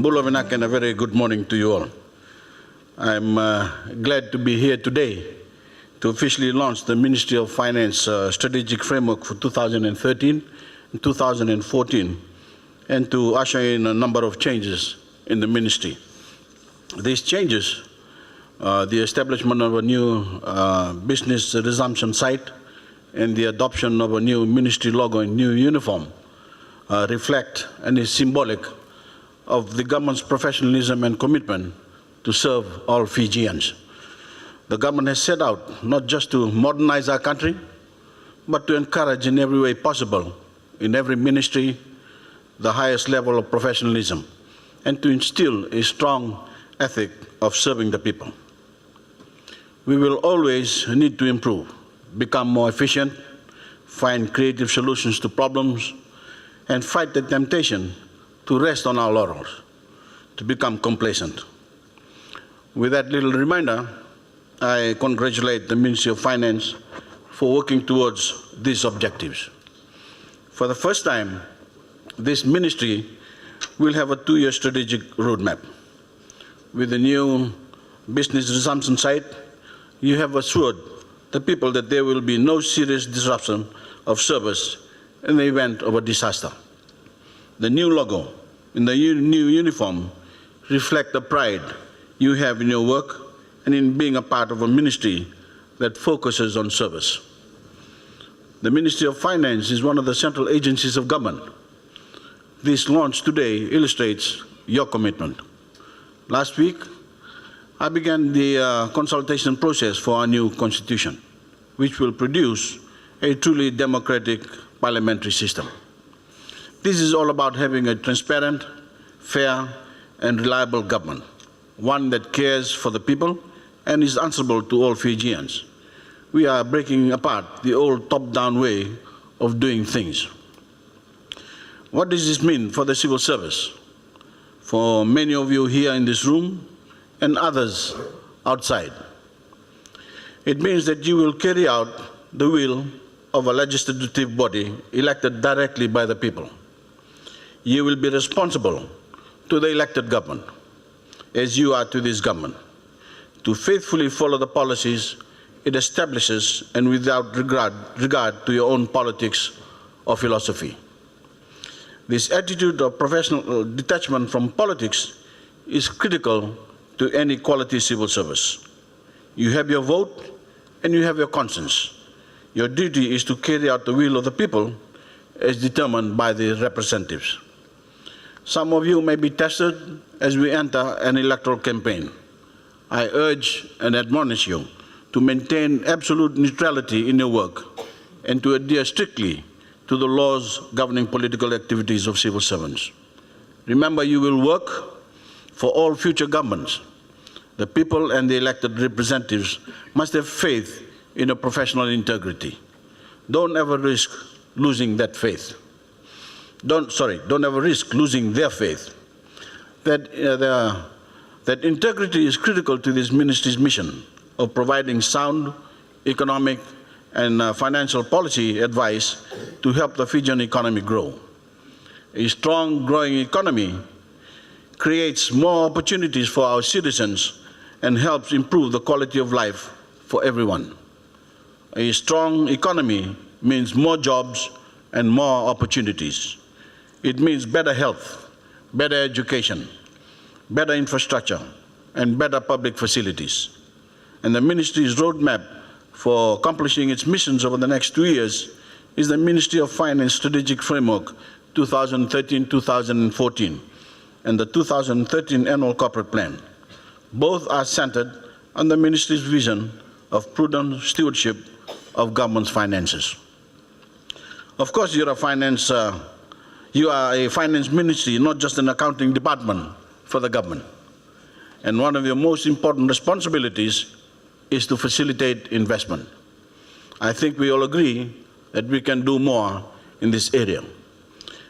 Mbulavinak, and a very good morning to you all. I'm glad to be here today to officially launch the Ministry of Finance strategic framework for 2013 and 2014, and to usher in a number of changes in the ministry. These changes, the establishment of a new business resumption site and the adoption of a new ministry logo and new uniform, reflect and is symbolic of the government's professionalism and commitment to serve all Fijians. The government has set out not just to modernize our country, but to encourage in every way possible, in every ministry, the highest level of professionalism, and to instill a strong ethic of serving the people. We will always need to improve, become more efficient, find creative solutions to problems, and fight the temptation to rest on our laurels, to become complacent. With that little reminder, I congratulate the Ministry of Finance for working towards these objectives. For the first time, this ministry will have a 2-year strategic roadmap. With the new business resumption site, you have assured the people that there will be no serious disruption of service in the event of a disaster. The new logo and the new uniform reflect the pride you have in your work and in being a part of a ministry that focuses on service. The Ministry of Finance is one of the central agencies of government. This launch today illustrates your commitment. Last week, I began the consultation process for our new constitution, which will produce a truly democratic parliamentary system. This is all about having a transparent, fair, and reliable government, one that cares for the people and is answerable to all Fijians. We are breaking apart the old top-down way of doing things. What does this mean for the civil service? For many of you here in this room and others outside. It means that you will carry out the will of a legislative body elected directly by the people. You will be responsible to the elected government, as you are to this government, to faithfully follow the policies it establishes and without regard to your own politics or philosophy. This attitude of professional detachment from politics is critical to any quality civil service. You have your vote and you have your conscience. Your duty is to carry out the will of the people as determined by the representatives. Some of you may be tested as we enter an electoral campaign. I urge and admonish you to maintain absolute neutrality in your work and to adhere strictly to the laws governing political activities of civil servants. Remember, you will work for all future governments. The people and the elected representatives must have faith in your professional integrity. Don't ever risk losing that faith. Don't ever risk losing their faith. That integrity is critical to this ministry's mission of providing sound economic and financial policy advice to help the Fijian economy grow. A strong, growing economy creates more opportunities for our citizens and helps improve the quality of life for everyone. A strong economy means more jobs and more opportunities. It means better health, better education, better infrastructure, and better public facilities. And the ministry's roadmap for accomplishing its missions over the next 2 years is the Ministry of Finance Strategic Framework 2013-2014 and the 2013 Annual Corporate Plan. Both are centered on the ministry's vision of prudent stewardship of government's finances. Of course, you are a finance ministry, not just an accounting department for the government. And one of your most important responsibilities is to facilitate investment. I think we all agree that we can do more in this area.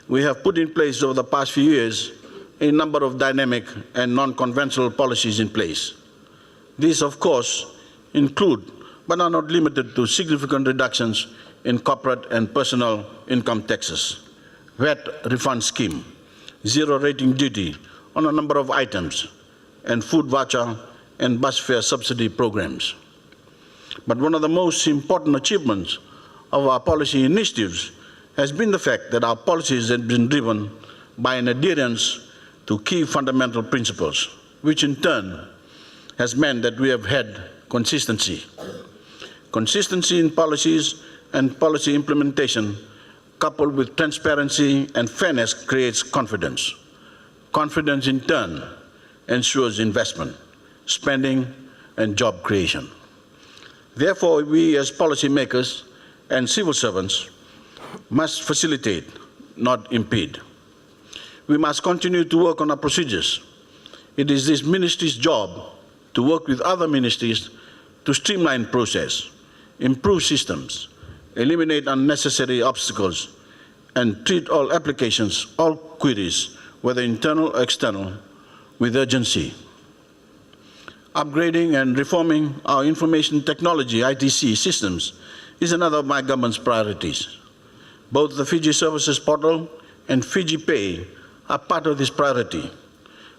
We have put in place over the past few years a number of dynamic and non-conventional policies in place. These, of course, include, but are not limited to, significant reductions in corporate and personal income taxes, VAT refund scheme, zero rating duty on a number of items, and food voucher and bus fare subsidy programs. But one of the most important achievements of our policy initiatives has been the fact that our policies have been driven by an adherence to key fundamental principles, which in turn has meant that we have had consistency. Consistency in policies and policy implementation, coupled with transparency and fairness, creates confidence. Confidence in turn ensures investment, spending, and job creation. Therefore, we as policymakers and civil servants must facilitate, not impede. We must continue to work on our procedures. It is this ministry's job to work with other ministries to streamline process, improve systems, eliminate unnecessary obstacles, and treat all applications, all queries, whether internal or external, with urgency. Upgrading and reforming our information technology, ITC, systems is another of my government's priorities. Both the Fiji Services Portal and Fiji Pay are part of this priority.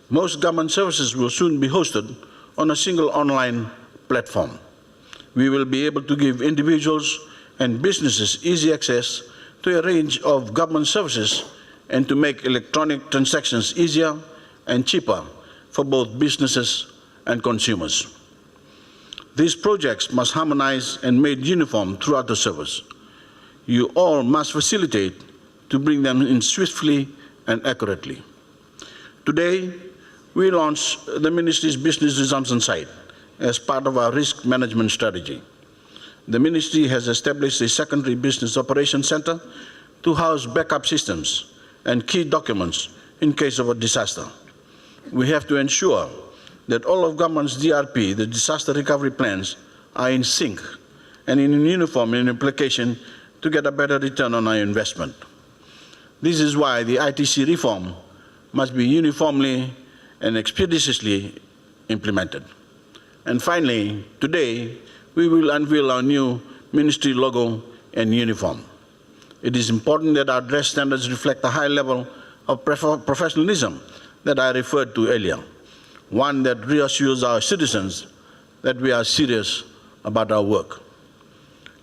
Most government services will soon be hosted on a single online platform. We will be able to give individuals and businesses easy access to a range of government services and to make electronic transactions easier and cheaper for both businesses and consumers. These projects must harmonize and made uniform throughout the service. You all must facilitate to bring them in swiftly and accurately. Today, we launch the Ministry's Business Resumption Site as part of our risk management strategy. The Ministry has established a secondary business operations center to house backup systems and key documents in case of a disaster. We have to ensure that all of government's DRP, the disaster recovery plans, are in sync and in uniform in application to get a better return on our investment. This is why the ITC reform must be uniformly and expeditiously implemented. And finally, today, we will unveil our new ministry logo and uniform. It is important that our dress standards reflect the high level of professionalism that I referred to earlier, one that reassures our citizens that we are serious about our work.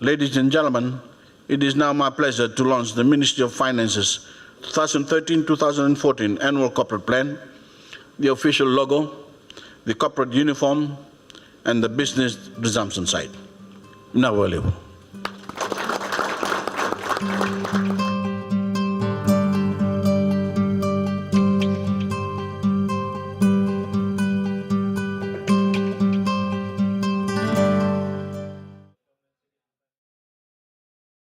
Ladies and gentlemen, it is now my pleasure to launch the Ministry of Finance's 2013-2014 Annual Corporate Plan, the official logo, the corporate uniform, and the business resumption site. Now available.